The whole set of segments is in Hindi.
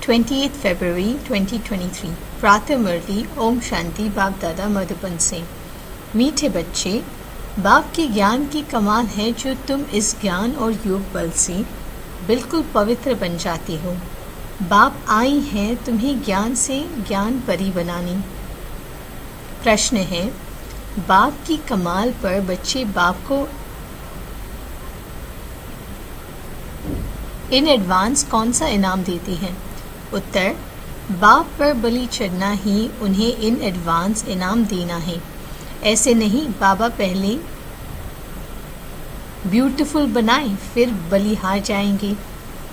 28 फरवरी 2023 प्रातः मुरली। ओम शांति। बाप दादा मधुबन से। मीठे बच्चे, बाप के ज्ञान की कमाल है जो तुम इस ज्ञान और योग बल से बिल्कुल पवित्र बन जाते हो। बाप आई हैं तुम्हें ज्ञान से ज्ञान परी बनाने। प्रश्न है, बाप की कमाल पर बच्चे बाप को इन एडवांस कौन सा इनाम देते हैं? उत्तर, बाप पर बलि चढ़ना ही उन्हें इन एडवांस इनाम देना है। ऐसे नहीं बाबा पहले ब्यूटीफुल बनाए फिर बलिहार जाएंगे।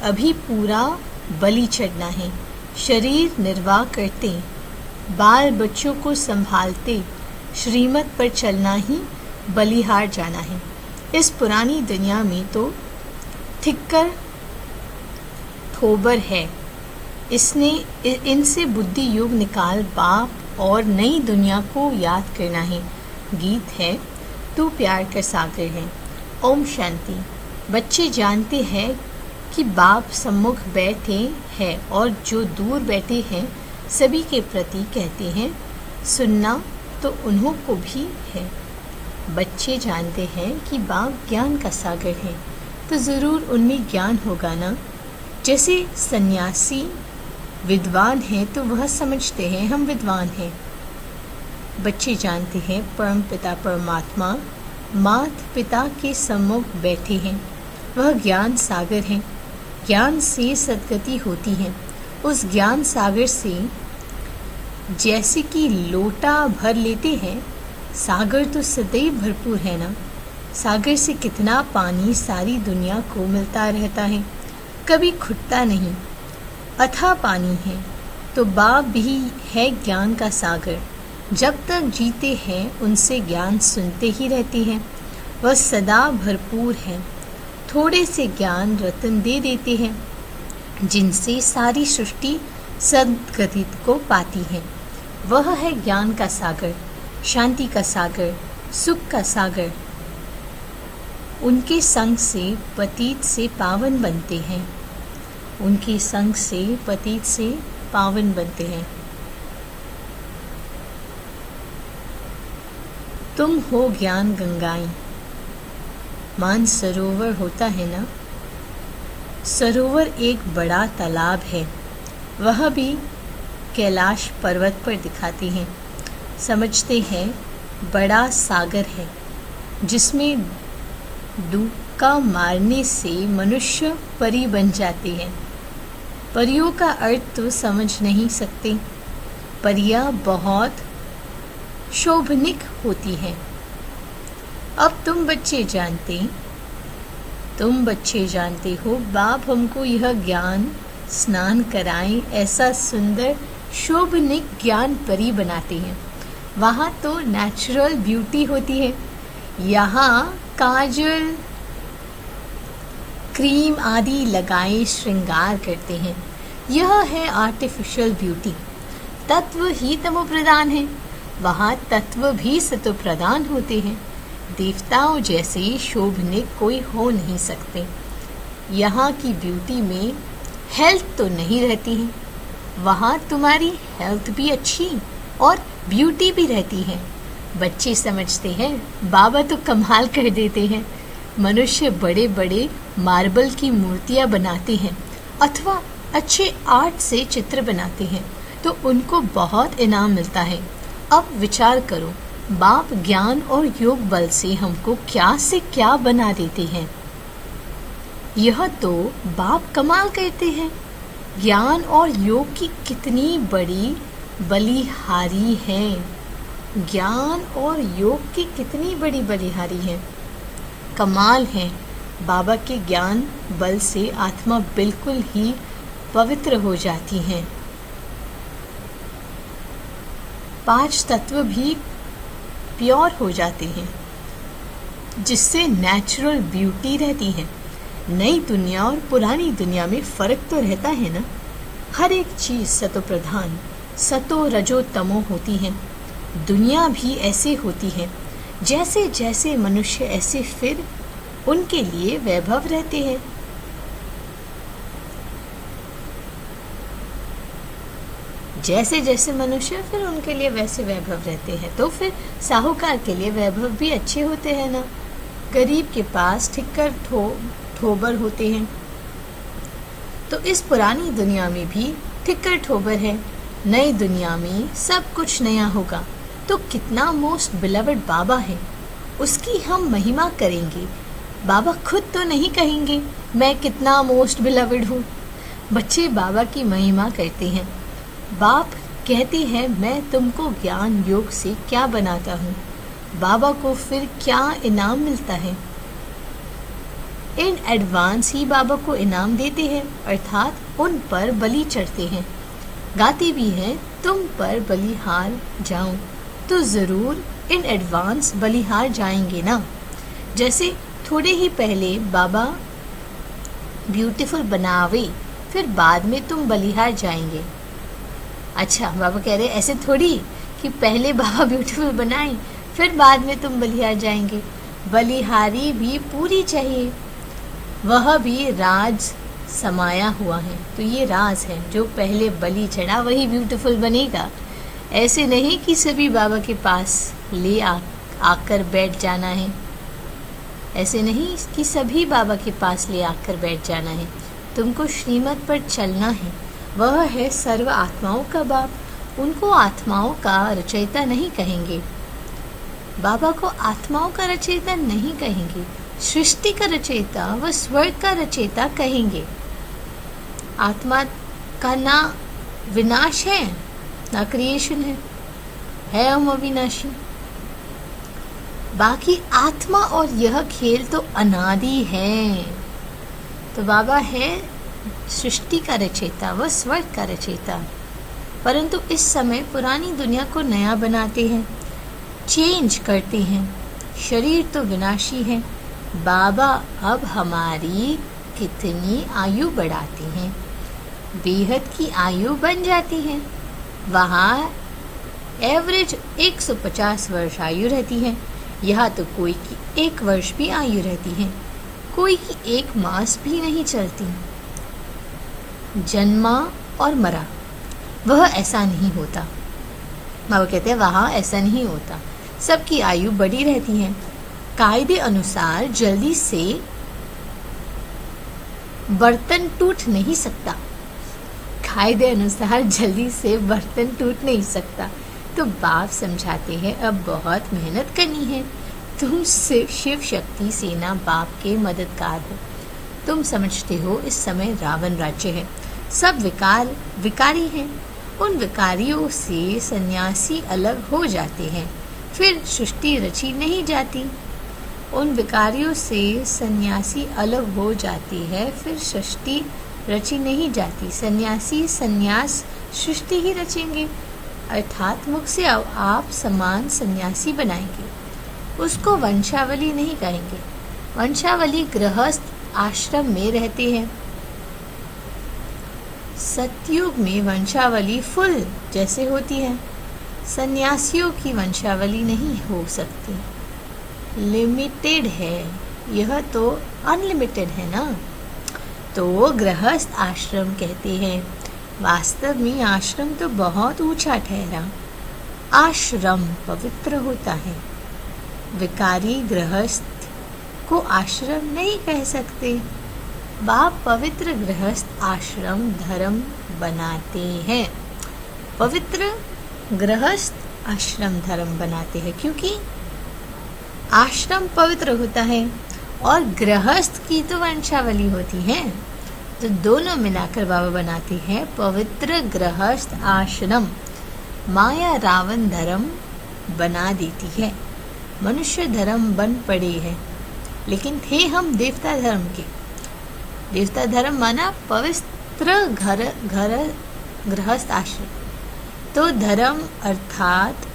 अभी पूरा बलि चढ़ना है। शरीर निर्वाह करते, बाल बच्चों को संभालते, श्रीमत पर चलना ही बलिहार जाना है। इस पुरानी दुनिया में तो ठिक्कर ठोबर है। इनसे बुद्धि योग निकाल बाप और नई दुनिया को याद करना है। गीत है, तू प्यार का सागर है। ओम शांति। बच्चे जानते हैं कि बाप सम्मुख बैठे हैं और जो दूर बैठे हैं सभी के प्रति कहते हैं सुनना तो उन्हों को भी है। बच्चे जानते हैं कि बाप ज्ञान का सागर है तो ज़रूर उनमें ज्ञान होगा ना। जैसे सन्यासी विद्वान हैं तो वह समझते हैं हम विद्वान हैं। बच्चे जानते हैं परम पिता परमात्मा माता पिता के सम्मुख बैठे हैं। वह ज्ञान सागर हैं। ज्ञान से सद्गति होती है। उस ज्ञान सागर से जैसे कि लोटा भर लेते हैं, सागर तो सदैव भरपूर है ना। सागर से कितना पानी सारी दुनिया को मिलता रहता है, कभी खुटता नहीं। अथाह पानी है तो बाप भी है ज्ञान का सागर। जब तक जीते हैं उनसे ज्ञान सुनते ही रहते हैं। वह सदा भरपूर है। थोड़े से ज्ञान रतन दे देते हैं जिनसे सारी सृष्टि सद्गति को पाती है। वह है ज्ञान का सागर, शांति का सागर, सुख का सागर। उनके संग से पतित से पावन बनते हैं। उनके संग से पतित से पावन बनते हैं। तुम हो ज्ञान गंगाएं। मान सरोवर होता है ना, सरोवर एक बड़ा तालाब है। वह भी कैलाश पर्वत पर दिखाती हैं। समझते हैं बड़ा सागर है जिसमें डुबका मारने से मनुष्य परी बन जाते हैं। परियों का अर्थ तो समझ नहीं सकते। परियां बहुत शोभनिक होती हैं। अब तुम बच्चे जानते हो बाप हमको यह ज्ञान स्नान कराएं, ऐसा सुंदर शोभनिक ज्ञान परी बनाते हैं। वहाँ तो नेचुरल ब्यूटी होती है। यहाँ काजल क्रीम आदि लगाए श्रृंगार करते हैं। यह है आर्टिफिशियल ब्यूटी। तत्व ही तमो प्रधान है। वहाँ तत्व भी सतो प्रधान होते हैं। देवताओं जैसे शोभनिक कोई हो नहीं सकते। यहाँ की ब्यूटी में हेल्थ तो नहीं रहती है। वहाँ तुम्हारी हेल्थ भी अच्छी और ब्यूटी भी रहती है। बच्चे समझते हैं बाबा तो कमाल कर देते हैं। मनुष्य बड़े बड़े मार्बल की मूर्तियाँ बनाते हैं अथवा अच्छे आर्ट से चित्र बनाते हैं तो उनको बहुत इनाम मिलता है। अब विचार करो, बाप ज्ञान और योग बल से हमको क्या से क्या बना देते हैं। यह तो बाप कमाल करते हैं। ज्ञान और योग की कितनी बड़ी बलिहारी है। ज्ञान और योग की कितनी बड़ी बलिहारी है। कमाल है। बाबा के ज्ञान बल से आत्मा बिल्कुल ही पवित्र हो जाती है। 5 तत्व भी प्योर हो जाते हैं जिससे नेचुरल ब्यूटी रहती है। नई दुनिया और पुरानी दुनिया में फ़र्क तो रहता है ना। हर एक चीज़ सतो प्रधान सतो रजो तमो होती है। दुनिया भी ऐसे होती है। जैसे जैसे मनुष्य ऐसे फिर उनके लिए वैभव रहते हैं। जैसे जैसे मनुष्य फिर उनके लिए वैसे वैभव रहते हैं, तो फिर साहूकार के लिए वैभव भी अच्छे होते हैं ना। गरीब के पास ठिक्कर ठोबर होते हैं। तो इस पुरानी दुनिया में भी ठिक्कर ठोबर है, नई दुनिया में सब कुछ नया होगा। तो कितना मोस्ट बिलवड बाबा है, उसकी हम महिमा करेंगे। बाबा खुद तो नहीं कहेंगे मैं कितना मोस्ट बिलवड हूँ। बच्चे बाबा की महिमा करते हैं। बाप कहते हैं मैं तुमको ज्ञान योग से क्या बनाता हूँ। बाबा को फिर क्या इनाम मिलता है? इन एडवांस ही बाबा को इनाम देते हैं, अर्थात उन पर बलि चढ़ते हैं। गाते भी हैं तुम पर बलिहार जाऊं, तो ज़रूर इन एडवांस बलिहार जाएंगे ना। जैसे थोड़े ही पहले बाबा ब्यूटीफुल बनावे, फिर बाद में तुम बलिहार जाएंगे। अच्छा, बाबा कह रहे ऐसे थोड़ी कि पहले बाबा ब्यूटीफुल बनाए फिर बाद में तुम बलिहार जाएंगे। बलिहारी भी पूरी चाहिए, वह भी राज समाया हुआ है। तो ये राज है, जो पहले बलि चढ़ा वही ब्यूटीफुल बनेगा। ऐसे नहीं कि सभी बाबा के पास आकर बैठ जाना है। ऐसे नहीं कि सभी बाबा के पास ले आकर बैठ जाना है। तुमको श्रीमत पर चलना है। वह है सर्व आत्माओं का बाप। उनको आत्माओं का रचयिता नहीं कहेंगे। बाबा को आत्माओं का रचयिता नहीं कहेंगे, सृष्टि का रचयिता व स्वर्ग का रचयिता कहेंगे। आत्मा का ना विनाश है ना क्रिएशन है हम अविनाशी। बाकी आत्मा और यह खेल तो अनादि है। तो बाबा है सृष्टि का रचयिता व स्वर्ग का रचयिता, परंतु इस समय पुरानी दुनिया को नया बनाते हैं, चेंज करते हैं। शरीर तो विनाशी है। बाबा अब हमारी कितनी आयु बढ़ाते हैं, बेहद की आयु बन जाती है। वहाँ एवरेज 150 वर्ष आयु रहती है, यहाँ तो कोई की 1 वर्ष भी आयु रहती है, कोई की 1 मास भी नहीं चलती। जन्मा और मरा, वह ऐसा नहीं होता। बाबा कहते हैं वहाँ ऐसा नहीं होता, सबकी आयु बढ़ी रहती है। कायदे अनुसार जल्दी से बर्तन टूट नहीं सकता। कायदे अनुसार जल्दी से बर्तन टूट नहीं सकता। तो बाप समझाते हैं अब बहुत मेहनत करनी है। तुम सिर्फ शिव शक्ति सेना बाप के मददगार हो। तुम समझते हो इस समय रावण राज्य है, सब विकारी हैं। उन विकारियों से सन्यासी अलग हो जाते हैं, फिर सृष्टि रची नहीं जाती। उन विकारियों से सन्यासी अलग हो जाती है, फिर सृष्टि रची नहीं जाती। सन्यासी सन्यास सृष्टि ही रचेंगे, अर्थात मुख से आप समान सन्यासी बनाएंगे। उसको वंशावली नहीं कहेंगे। वंशावली गृहस्थ आश्रम में रहते हैं। सतयुग में वंशावली फुल जैसे होती है, सन्यासियों की वंशावली नहीं हो सकती, लिमिटेड है। यह तो अनलिमिटेड है ना। तो गृहस्थ आश्रम कहते हैं। वास्तव में आश्रम तो बहुत ऊंचा ठहरा। आश्रम पवित्र होता है। विकारी गृहस्थ को आश्रम नहीं कह सकते। बाप पवित्र गृहस्थ आश्रम धर्म बनाते हैं। पवित्र गृहस्थ आश्रम धर्म बनाते हैं, क्योंकि आश्रम पवित्र होता है और गृहस्थ की तो वंशावली होती है। तो दोनों मिलाकर बाबा बनाते हैं पवित्र गृहस्थ आश्रम। माया रावण धर्म बना देती है। मनुष्य धर्म बन पड़े हैं, लेकिन थे हम देवता धर्म के। देवता धर्म माना पवित्र घर गृहस्थ आश्रम। तो धर्म अर्थात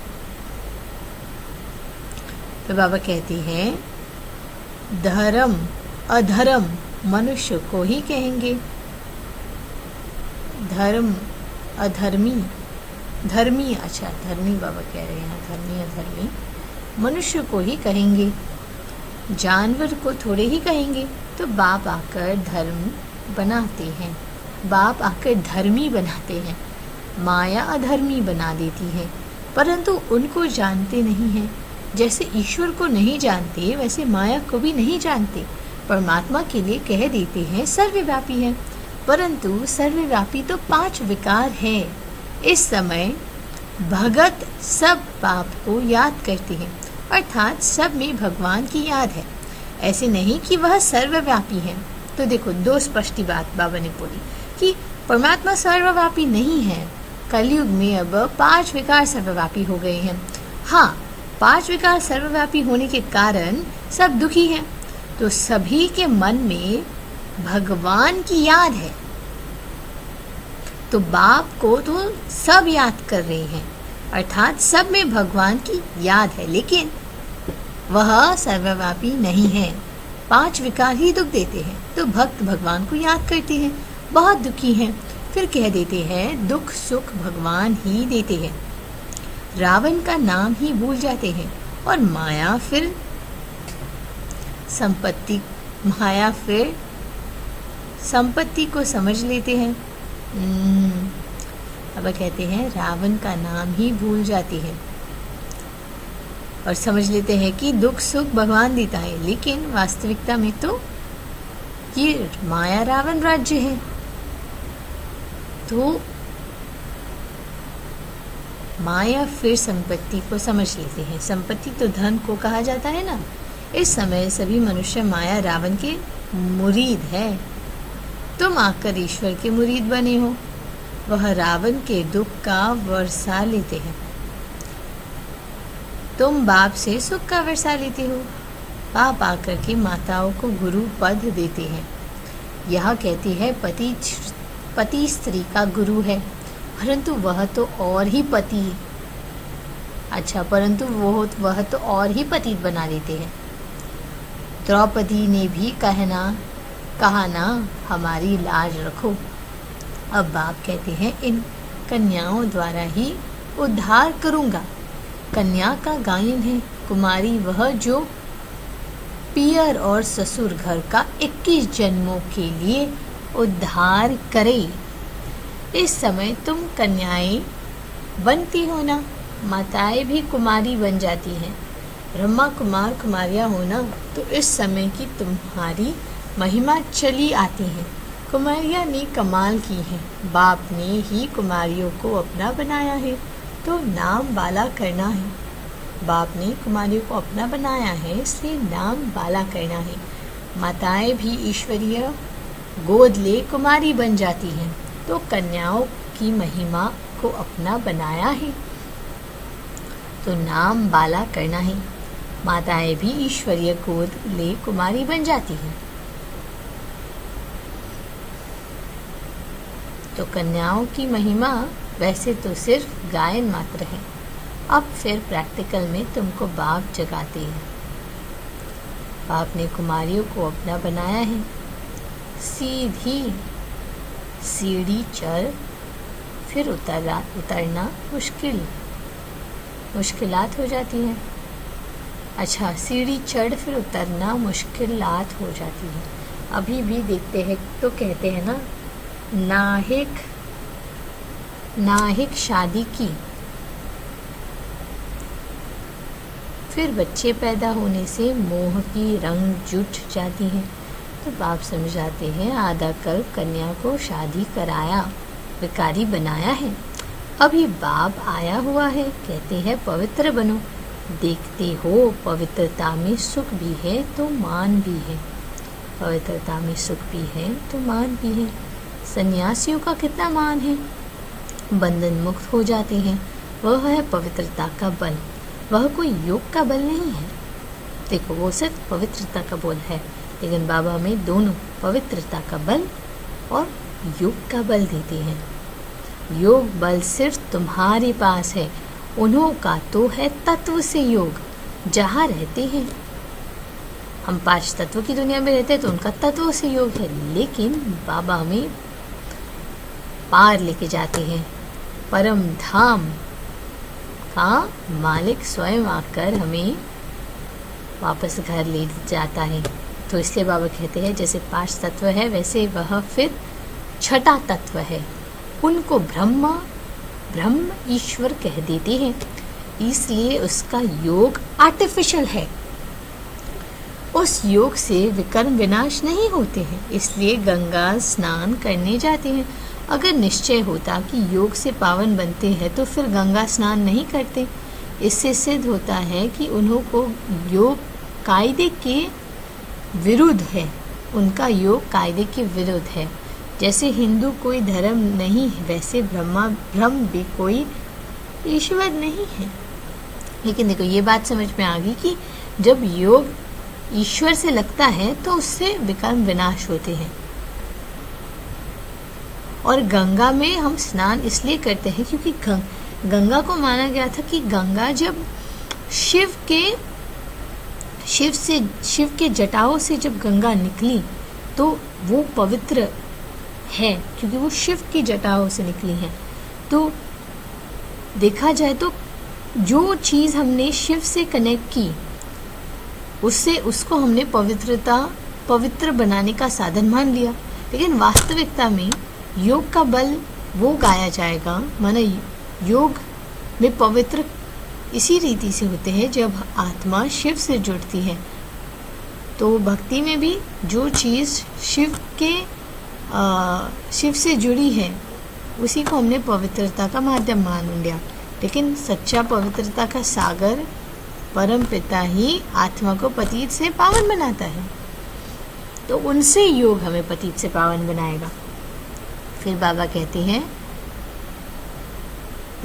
तो बाबा कहते हैं धर्म अधर्म मनुष्य को ही कहेंगे। धर्म अधर्मी धर्मी, अच्छा धर्मी बाबा कह रहे हैं, धर्मी अधर्मी मनुष्य को ही कहेंगे, जानवर को थोड़े ही कहेंगे। तो बाप आकर धर्म बनाते हैं, बाप आकर धर्मी बनाते हैं। माया अधर्मी बना देती है, परंतु उनको जानते नहीं हैं। जैसे ईश्वर को नहीं जानते वैसे माया को भी नहीं जानते। परमात्मा के लिए कह देते हैं सर्वव्यापी है, परंतु सर्वव्यापी तो 5 विकार है। इस समय भगत सब बाप को याद करते हैं, अर्थात सब में भगवान की याद है, ऐसे नहीं कि वह सर्वव्यापी है। तो देखो 2 स्पष्ट बात बाबा ने बोली कि परमात्मा सर्वव्यापी नहीं है। कलयुग में अब 5 विकार सर्वव्यापी हो गए हैं। हाँ, 5 विकार सर्वव्यापी होने के कारण सब दुखी हैं, तो सभी के मन में भगवान की याद है, तो बाप को तो सब याद कर रहे हैं, अर्थात सब में भगवान की याद है, लेकिन वह सर्वव्यापी नहीं है। 5 विकार ही दुख देते हैं, तो भक्त भगवान को याद करते हैं, बहुत दुखी हैं, फिर कह देते हैं दुख सुख भगवान ही देते हैं। रावण का नाम ही भूल जाते हैं और माया फिर संपत्ति को समझ लेते हैं। अब कहते हैं रावण का नाम ही भूल जाते हैं और समझ लेते हैं कि दुख सुख भगवान देता है, लेकिन वास्तविकता में तो ये माया रावण राज्य है। तो माया फिर संपत्ति को समझ लेते हैं। संपत्ति तो धन को कहा जाता है ना। इस समय सभी मनुष्य माया रावण के मुरीद है। तुम आकर ईश्वर के मुरीद बने हो। वह रावण के दुख का वर्षा लेते हैं, तुम बाप से सुख का वर्षा लेते हो। बाप आकर के माताओं को गुरु पद देते हैं। यह कहती है पति स्त्री का गुरु है, परंतु वह तो और ही पति है। अच्छा, परंतु वह तो और ही पति बना देते हैं। द्रौपदी ने भी कहा ना हमारी लाज रखो। अब बाप कहते हैं इन कन्याओं द्वारा ही उद्धार करूँगा। कन्या का गायन है, कुमारी वह जो पियर और ससुर घर का 21 जन्मों के लिए उद्धार करे। इस समय तुम कन्याएं बनती हो ना, माताएं भी कुमारी बन जाती हैं। ब्रह्मा कुमार कुमारियाँ हो ना, तो इस समय की तुम्हारी महिमा चली आती है। कुमारियाँ ने कमाल की है, बाप ने ही कुमारियों को अपना बनाया है, तो नाम बाला करना है। बाप ने कुमारियों को अपना बनाया है, इसलिए नाम बाला करना है। माताएं भी ईश्वरीय गोद ले कुमारी बन जाती हैं, तो कन्याओं की महिमा को अपना बनाया है, तो नाम बाला करना है। माताएं भी ईश्वरीय गोद ले कुमारी बन जाती हैं, तो कन्याओं की महिमा वैसे तो सिर्फ गायन मात्र है। अब फिर प्रैक्टिकल में तुमको बाप जगाते हैं। बाप ने कुमारियों को अपना बनाया है। सीधी सीढ़ी चढ़ फिर उतरना मुश्किलात हो जाती हैं। अच्छा, सीढ़ी चढ़ फिर उतरना मुश्किलात हो जाती है। अभी भी देखते हैं तो कहते हैं ना, नाहिक शादी की, फिर बच्चे पैदा होने से मोह की रंग जुट जाती हैं। तो बाप समझाते हैं आधा कल कन्या को शादी कराया, विकारी बनाया है। अभी बाप आया हुआ है, कहते हैं पवित्र बनो। देखते हो पवित्रता में सुख भी है तो मान भी है, पवित्रता में सुख भी है तो मान भी है। सन्यासियों का कितना मान है, बंधन मुक्त हो जाते हैं। वह है पवित्रता का बल, वह कोई योग का बल नहीं है। देखो, वो सिर्फ पवित्रता का बल है, लेकिन बाबा में दोनों पवित्रता का बल और योग का बल देते हैं। योग बल सिर्फ तुम्हारे पास है, उन्हों का तो है तत्व से योग। जहाँ रहते हैं हम 5 तत्व की दुनिया में रहते हैं, तो उनका तत्व से योग है, लेकिन बाबा हमें पार लेके जाते हैं। परम धाम का मालिक स्वयं आकर हमें वापस घर ले जाता है। तो इसलिए बाबा कहते हैं जैसे 5 तत्व है, वैसे वह फिर 6ठा तत्व है। उनको ब्रह्मा ब्रह्म ईश्वर कह देते हैं, इसलिए उसका योग आर्टिफिशियल है। उस योग से विकर्म विनाश नहीं होते हैं, इसलिए गंगा स्नान करने जाते हैं। अगर निश्चय होता कि योग से पावन बनते हैं तो फिर गंगा स्नान नहीं करते। इससे सिद्ध होता है कि उन्हों को योग कायदे के विरुद्ध है, उनका योग कायदे के विरुद्ध है। जैसे हिंदू कोई धर्म नहीं है, वैसे ब्रह्म भी कोई ईश्वर नहीं है। लेकिन देखो ये बात समझ में आ गई कि जब योग ईश्वर से लगता है तो उससे विकर्म विनाश होते हैं। और गंगा में हम स्नान इसलिए करते हैं क्योंकि गंगा को माना गया था कि गंगा जब शिव के जटाओं से जब गंगा निकली तो वो पवित्र है, क्योंकि वो शिव की जटाओं से निकली है। तो देखा जाए तो जो चीज़ हमने शिव से कनेक्ट की उसको हमने पवित्र बनाने का साधन मान लिया। लेकिन वास्तविकता में योग का बल वो गाया जाएगा, माना योग में पवित्र इसी रीति से होते हैं जब आत्मा शिव से जुड़ती है। तो भक्ति में भी जो चीज़ शिव से जुड़ी है उसी को हमने पवित्रता का माध्यम मान लिया। लेकिन सच्चा पवित्रता का सागर परम पिता ही आत्मा को पतित से पावन बनाता है, तो उनसे योग हमें पतित से पावन बनाएगा। फिर बाबा कहते हैं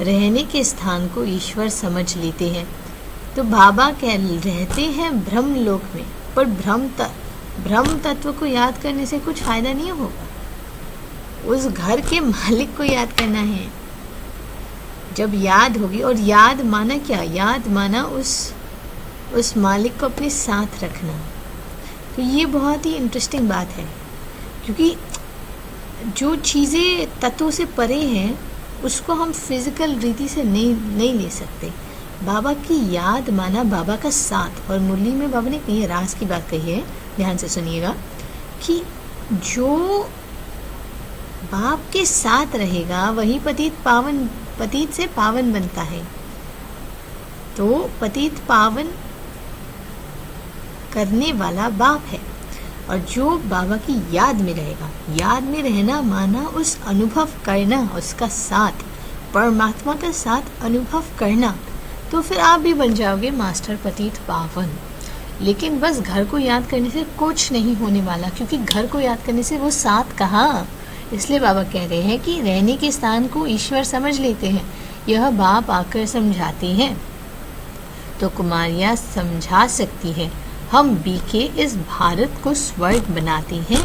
रहने के स्थान को ईश्वर समझ लेते हैं। तो बाबा रहते हैं ब्रह्म लोक में, पर ब्रह्म तत्व को याद करने से कुछ फायदा नहीं होगा। उस घर के मालिक को याद करना है। जब याद होगी, और याद माना क्या, याद माना उस मालिक को अपने साथ रखना। तो ये बहुत ही इंटरेस्टिंग बात है, क्योंकि जो चीज़ें तत्वों से परे हैं उसको हम फिजिकल रीति से नहीं ले सकते। बाबा की याद माना बाबा का साथ। और मुरली में बाबा ने कही रास की बात कही है, ध्यान से सुनिएगा, कि जो बाप के साथ रहेगा वही पतित से पावन बनता है। तो पतित पावन करने वाला बाप है। और जो बाबा की याद में रहेगा, याद में रहना माना उस अनुभव करना, उसका साथ, परमात्मा का साथ अनुभव करना, तो फिर आप भी बन जाओगे मास्टर पतित पावन। लेकिन बस घर को याद करने से कुछ नहीं होने वाला, क्योंकि घर को याद करने से वो साथ कहाँ। इसलिए बाबा कह रहे हैं कि रहने के स्थान को ईश्वर समझ लेते हैं, यह बाप आकर समझाते हैं। तो कुमारियाँ समझा सकती है, हम बीके इस भारत को स्वर्ग बनाते हैं,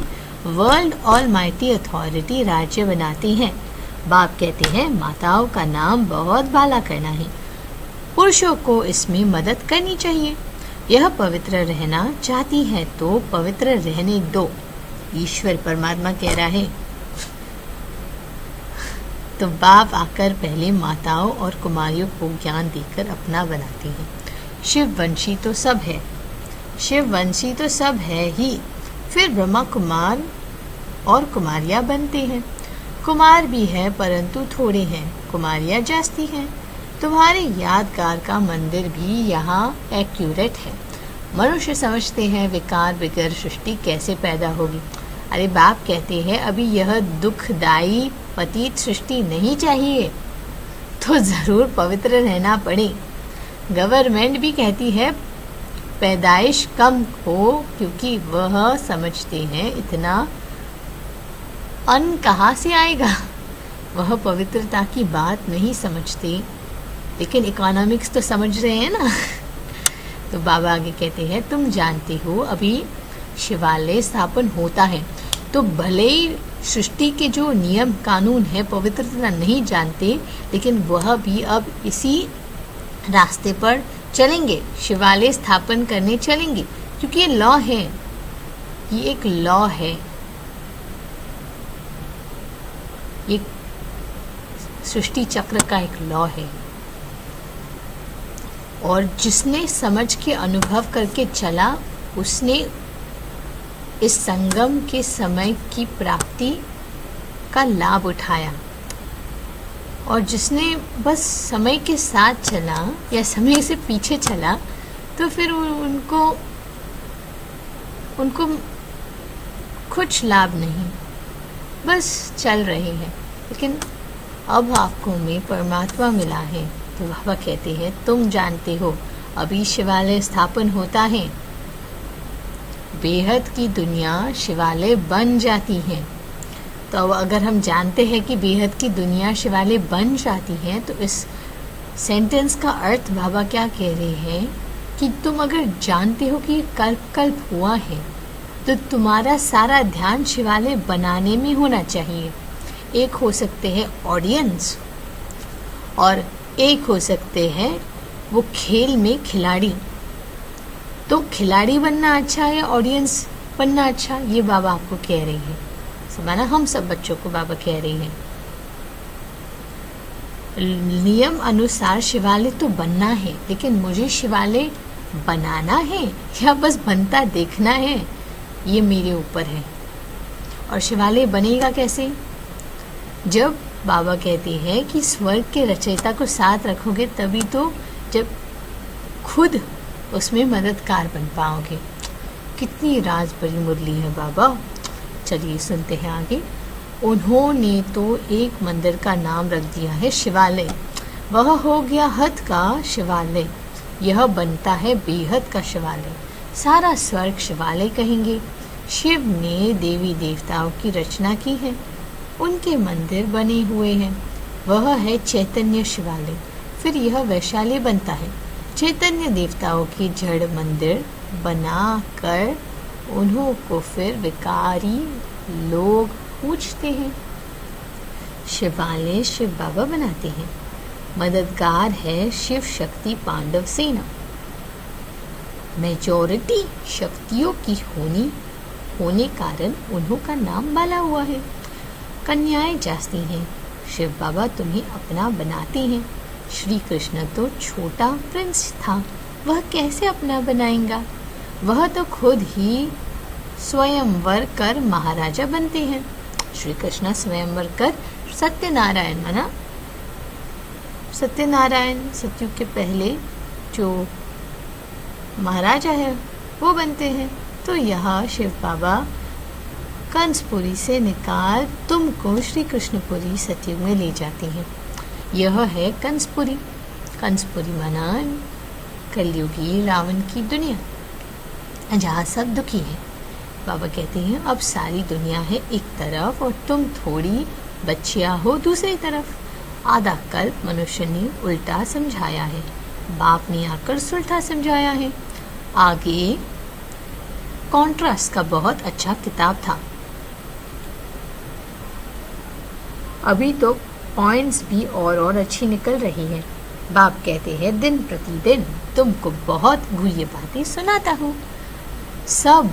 वर्ल्ड ऑलमाइटी अथॉरिटी राज्य बनाते हैं। बाप कहते हैं माताओं का नाम बहुत बाला करना है, पुरुषों को इसमें मदद करनी चाहिए। यह पवित्र रहना चाहती है तो पवित्र रहने दो, ईश्वर परमात्मा कह रहा है। तो बाप आकर पहले माताओं और कुमारियों को ज्ञान देकर अपना बनाते हैं। शिववंशी तो सब है, शिववंशी तो सब है ही, फिर ब्रह्मा कुमार और कुमारियाँ बनते हैं। कुमार भी है परंतु थोड़े हैं, कुमारियाँ जास्ती हैं। तुम्हारे यादगार का मंदिर भी यहाँ एक्यूरेट है। मनुष्य समझते हैं विकार बगैर सृष्टि कैसे पैदा होगी। अरे बाप कहते हैं अभी यह दुखदायी पतित सृष्टि नहीं चाहिए तो ज़रूर पवित्र रहना पड़े। गवर्नमेंट भी कहती है पैदाइश कम हो, क्योंकि वह समझते हैं इतना अन्न कहाँ से आएगा। वह पवित्रता की बात नहीं समझते, लेकिन इकोनॉमिक्स तो समझ रहे हैं ना। तो बाबा आगे कहते हैं तुम जानते हो अभी शिवालय स्थापन होता है, तो भले ही सृष्टि के जो नियम कानून है पवित्रता नहीं जानते, लेकिन वह भी अब इसी रास्ते पर चलेंगे, शिवालय स्थापन करने चलेंगे, क्योंकि ये लॉ है, ये एक लॉ है, ये सृष्टि चक्र का एक लॉ है। और जिसने समझ के अनुभव करके चला उसने इस संगम के समय की प्राप्ति का लाभ उठाया। और जिसने बस समय के साथ चला या समय से पीछे चला तो फिर उनको उनको कुछ लाभ नहीं, बस चल रहे हैं। लेकिन अब आपको में परमात्मा मिला है तो बाबा कहते हैं तुम जानते हो अभी शिवालय स्थापन होता है, बेहद की दुनिया शिवालय बन जाती है। तो अगर हम जानते हैं कि बेहद की दुनिया शिवालय बन जाती है तो इस सेंटेंस का अर्थ बाबा क्या कह रहे हैं कि तुम अगर जानते हो कि कल्प कल्प हुआ है तो तुम्हारा सारा ध्यान शिवालय बनाने में होना चाहिए। एक हो सकते हैं ऑडियंस और एक हो सकते हैं वो खेल में खिलाड़ी। तो खिलाड़ी बनना अच्छा है या ऑडियंस बनना अच्छा, ये बाबा आपको कह रही है। समझना, हम सब बच्चों को बाबा कह रही हैं नियम अनुसार शिवालय तो बनना है, लेकिन मुझे शिवालय बनाना है या बस बनता देखना है, ये मेरे ऊपर है। और शिवालय बनेगा कैसे? जब बाबा कहते हैं कि स्वर्ग के रचयिता को साथ रखोगे तभी तो, जब खुद उसमें मददगार बन पाओगे। कितनी राज भरी मुरली है बाबा। चलिए सुनते हैं आगे। उन्होंने तो एक मंदिर का नाम रख दिया है शिवालय, वह हो गया हद का शिवालय, यह बनता है बेहद का शिवालय। सारा स्वर्ग शिवालय कहेंगे। शिव ने देवी देवताओं की रचना की है, उनके मंदिर बने हुए हैं, वह है चैतन्य शिवालय। फिर यह वैशाली बनता है। चैतन्य देवताओं के जड़ मंदिर बना कर उन्हों को फिर विकारी लोग पूछते हैं। शिवालय शिव बाबा बनाते हैं, मददगार है शिव शक्ति पांडव सेना। मेजॉरिटी शक्तियों की होने कारण उन्हों का नाम बाला हुआ है। कन्याएं जाती हैं, शिव बाबा तुम्हें अपना बनाते हैं। श्री कृष्ण तो छोटा प्रिंस था, वह कैसे अपना बनाएगा? वह तो खुद ही स्वयंवर कर महाराजा बनते हैं। श्री कृष्ण स्वयंवर कर सत्यनारायण माना, सत्यनारायण सतयुग के पहले जो महाराजा है वो बनते हैं। तो यह शिव बाबा कंसपुरी से निकाल तुमको श्री कृष्णपुरी सतयुग में ले जाते हैं। यह है कंसपुरी। कंसपुरी माना कलयुगी रावण की दुनिया, जहाँ सब दुखी है। बाबा कहते हैं अब सारी दुनिया है एक तरफ और तुम थोड़ी बच्चियाँ हो दूसरी तरफ। आधा कल्प मनुष्य ने उल्टा समझाया है, बाप ने आकर सुलटा समझाया है। आगे कॉन्ट्रास्ट का बहुत अच्छा किताब था। अभी तो पॉइंट्स भी और अच्छी निकल रही है। बाप कहते हैं दिन प्रतिदिन तुमको बहुत गुह्य बातें सुनाता हूँ। सब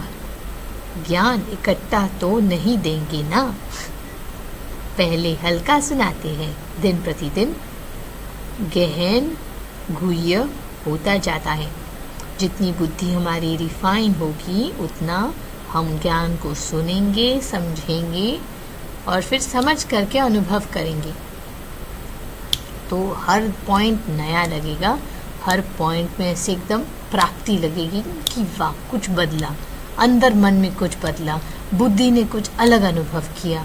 ज्ञान इकट्ठा तो नहीं देंगे ना, पहले हल्का सुनाते हैं, दिन प्रतिदिन गहन गुह्य होता जाता है। जितनी बुद्धि हमारी रिफाइन होगी उतना हम ज्ञान को सुनेंगे, समझेंगे और फिर समझ करके अनुभव करेंगे। तो हर पॉइंट नया लगेगा, हर पॉइंट में ऐसे एकदम प्राप्ति लगेगी कि वाह कुछ बदला, अंदर मन में कुछ बदला, बुद्धि ने कुछ अलग अनुभव किया।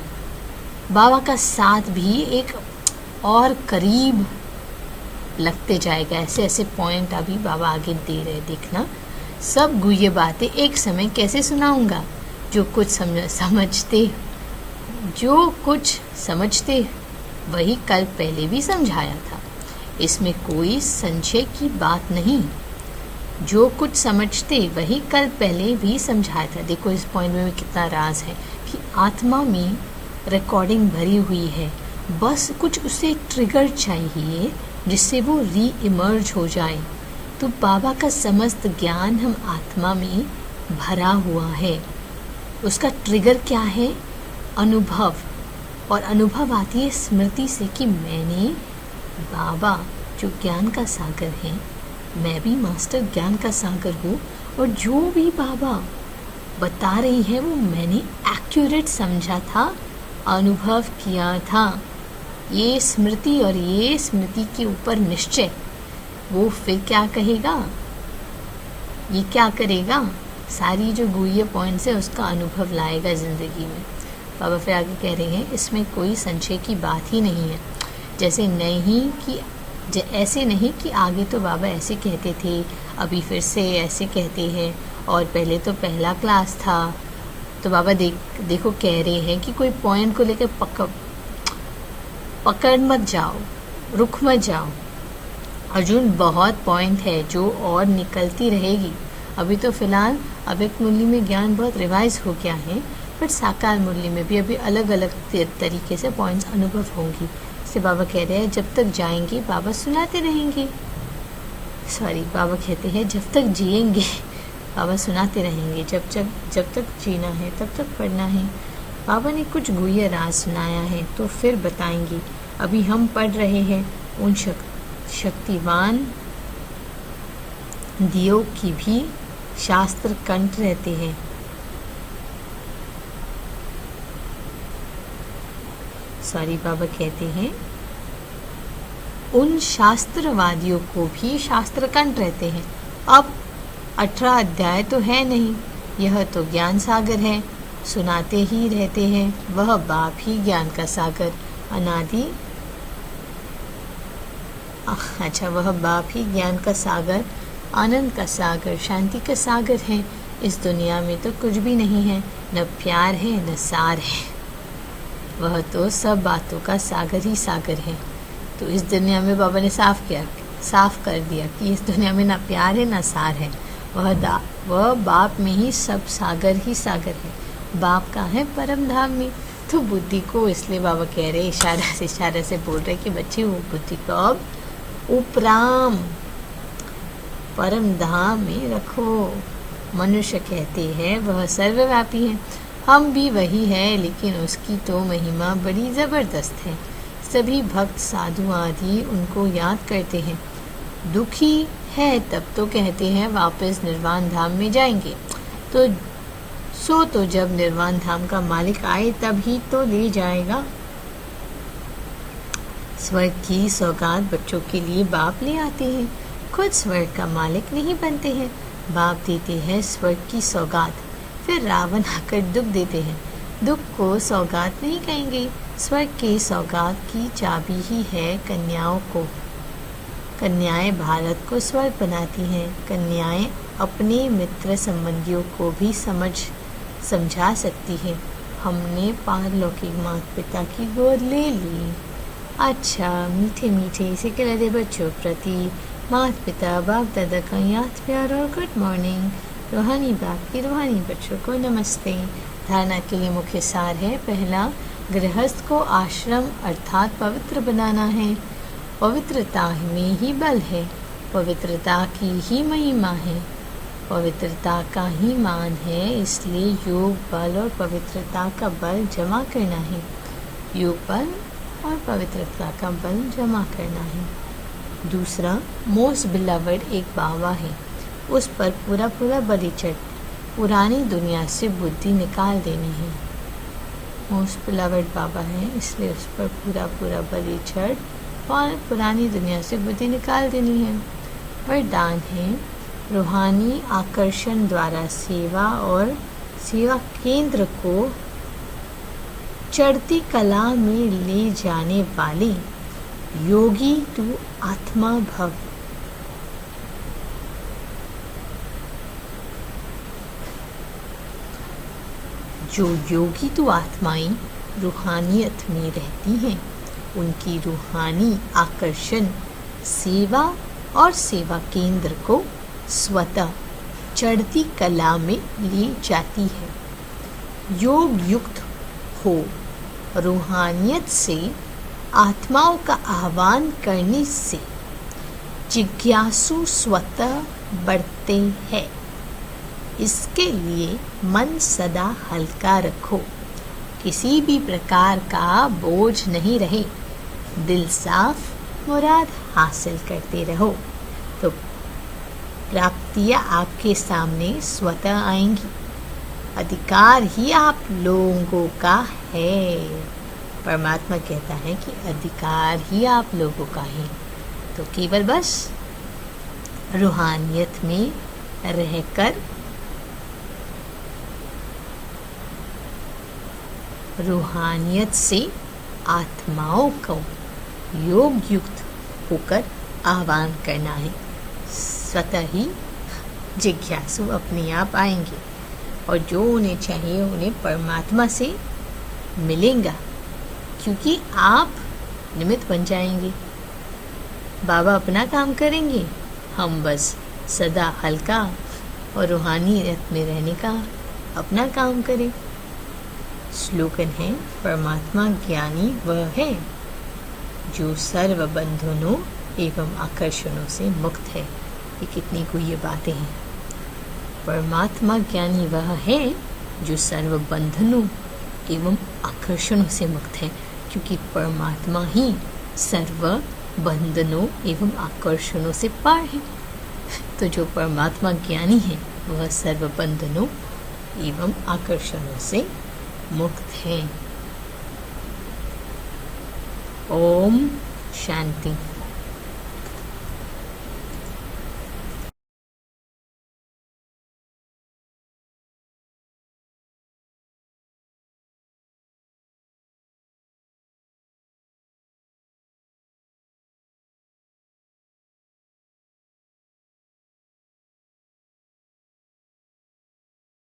बाबा का साथ भी एक और करीब लगते जाएगा। ऐसे ऐसे पॉइंट अभी बाबा आगे दे रहे, देखना। सब गुह्य बातें एक समय कैसे सुनाऊंगा? जो कुछ समझते वही कल पहले भी समझाया था, इसमें कोई संशय की बात नहीं। जो कुछ समझते वही कल पहले भी समझाया था। देखो इस पॉइंट में कितना राज है कि आत्मा में रिकॉर्डिंग भरी हुई है, बस कुछ उसे ट्रिगर चाहिए जिससे वो री इमर्ज हो जाए। तो बाबा का समस्त ज्ञान हम आत्मा में भरा हुआ है। उसका ट्रिगर क्या है? अनुभव। और अनुभव आती है स्मृति से कि मैंने बाबा जो ज्ञान का सागर है, मैं भी मास्टर ज्ञान का सागर हूँ, और जो भी बाबा बता रही है वो मैंने एक्यूरेट समझा था, अनुभव किया था। ये स्मृति और ये स्मृति के ऊपर निश्चय, वो फिर क्या कहेगा, ये क्या करेगा, सारी जो गुह्य पॉइंट्स है उसका अनुभव लाएगा ज़िंदगी में। बाबा फिर आगे कह रहे हैं, इसमें कोई संशय की बात ही नहीं है। ऐसे नहीं कि आगे तो बाबा ऐसे कहते थे, अभी फिर से ऐसे कहते हैं, और पहले तो पहला क्लास था। तो बाबा देखो कह रहे हैं कि कोई पॉइंट को लेकर पकड़ मत जाओ, रुक मत जाओ। अर्जुन, बहुत पॉइंट है जो और निकलती रहेगी। अभी तो फिलहाल अव्यक्त मुरली में ज्ञान बहुत रिवाइज हो गया है, पर साकार मुरली में भी अभी अलग अलग तरीके से पॉइंट्स अनुभव होंगी। इससे बाबा कह रहे हैं जब तक जाएंगे बाबा सुनाते रहेंगे। बाबा कहते हैं जब तक जिएंगे बाबा सुनाते रहेंगे। जब तक जीना है तब तक पढ़ना है। बाबा ने कुछ गुह्य राज सुनाया है तो फिर बताएंगे। अभी हम पढ़ रहे हैं उन शक्तिवान दियों की भी शास्त्र कंठ रहते हैं। बाबा कहते हैं उन शास्त्रवादियों को भी शास्त्र कंठ रहते हैं। अब 18 अध्याय तो है नहीं, यह तो ज्ञान सागर है, सुनाते ही रहते हैं। वह बाप ही ज्ञान का सागर अनादि वह बाप ही ज्ञान का सागर, आनंद का सागर, शांति का सागर है। इस दुनिया में तो कुछ भी नहीं है, न प्यार है न सार है। वह तो सब बातों का सागर ही सागर है। तो इस दुनिया में बाबा ने साफ कर दिया कि इस दुनिया में ना प्यार है ना सार है। वह बाप में ही सब सागर ही सागर है। बाप का है परम धाम में। तो बुद्धि को, इसलिए बाबा कह रहे इशारा से बोल रहे कि बच्चे वो बुद्धि को अब उपराम परम धाम में रखो। मनुष्य कहते हैं वह सर्वव्यापी है, हम भी वही है, लेकिन उसकी तो महिमा बड़ी ज़बरदस्त है। सभी भक्त साधु आदि उनको याद करते हैं। दुखी है तब तो कहते हैं वापस निर्वाण धाम में जाएंगे। तो जब निर्वाण धाम का मालिक आए तब ही तो ले जाएगा। स्वर्ग की सौगात बच्चों के लिए बाप ले आते हैं, खुद स्वर्ग का मालिक नहीं बनते हैं। बाप देते हैं स्वर्ग की सौगात, फिर रावण आकर दुख देते हैं। दुख को सौगात नहीं कहेंगे। स्वर्ग के सौगात की चाबी ही है कन्याओं को। कन्याएं भारत को स्वर्ग बनाती हैं। कन्याएं अपने मित्र संबंधियों को भी समझा सकती हैं। हमने पारलौकिक माता पिता की गोद ले ली। अच्छा, मीठे मीठे सिकलते बच्चों प्रति माता पिता बाप दादा का याद प्यार और गुड मॉर्निंग। रूहानी बाप की रूहानी बच्चों को नमस्ते। धारणा के लिए मुख्य सार है। पहला, गृहस्थ को आश्रम अर्थात पवित्र बनाना है। पवित्रता में ही बल है, पवित्रता की ही महिमा है, पवित्रता का ही मान है। इसलिए योग बल और पवित्रता का बल जमा करना है। योग बल और पवित्रता का बल जमा करना है। दूसरा, मोस्ट बिलवड एक बाबा है, उस पर पूरा बलि चढ़ पुरानी दुनिया से बुद्धि निकाल देनी है। मोस्ट बिलवड बाबा है, इसलिए उस पर पूरा बलि चढ़ और पुरानी दुनिया से बुद्धि निकाल देनी है। वरदान है, रूहानी आकर्षण द्वारा सेवा और सेवा केंद्र को चढ़ती कला में ले जाने वाले योगी तू आत्मा भव। जो योगी तो आत्माएं रूहानियत में रहती हैं, उनकी रूहानी आकर्षण सेवा और सेवा केंद्र को स्वतः चढ़ती कला में ले जाती है। योग युक्त हो रूहानियत से आत्माओं का आह्वान करने से जिज्ञासु स्वतः बढ़ते हैं। इसके लिए मन सदा हल्का रखो, किसी भी प्रकार का बोझ नहीं रहे। दिल साफ, मुराद हासिल करते रहो तो प्राप्तियां आपके सामने स्वतः आएंगी। अधिकार ही आप लोगों का है। परमात्मा कहता है कि अधिकार ही आप लोगों का है, तो केवल बस रूहानियत में रहकर रूहानियत से आत्माओं को योग युक्त होकर आह्वान करना है। स्वतः ही जिज्ञासु अपने आप आएंगे और जो उन्हें चाहिए उन्हें परमात्मा से मिलेगा, क्योंकि आप निमित्त बन जाएंगे। बाबा अपना काम करेंगे, हम बस सदा हल्का और रूहानियत में रहने का अपना काम करें। स्लोगन है, परमात्मा ज्ञानी वह है जो सर्व बंधनों एवं आकर्षणों से मुक्त है। ये कितनी को ये बातें हैं। परमात्मा ज्ञानी वह है जो सर्व बंधनों एवं आकर्षणों से मुक्त है, क्योंकि परमात्मा ही सर्व बंधनों एवं आकर्षणों से पार है। तो जो परमात्मा ज्ञानी है वह सर्व बंधनों एवं आकर्षणों से मुक्त है। ओम शांति।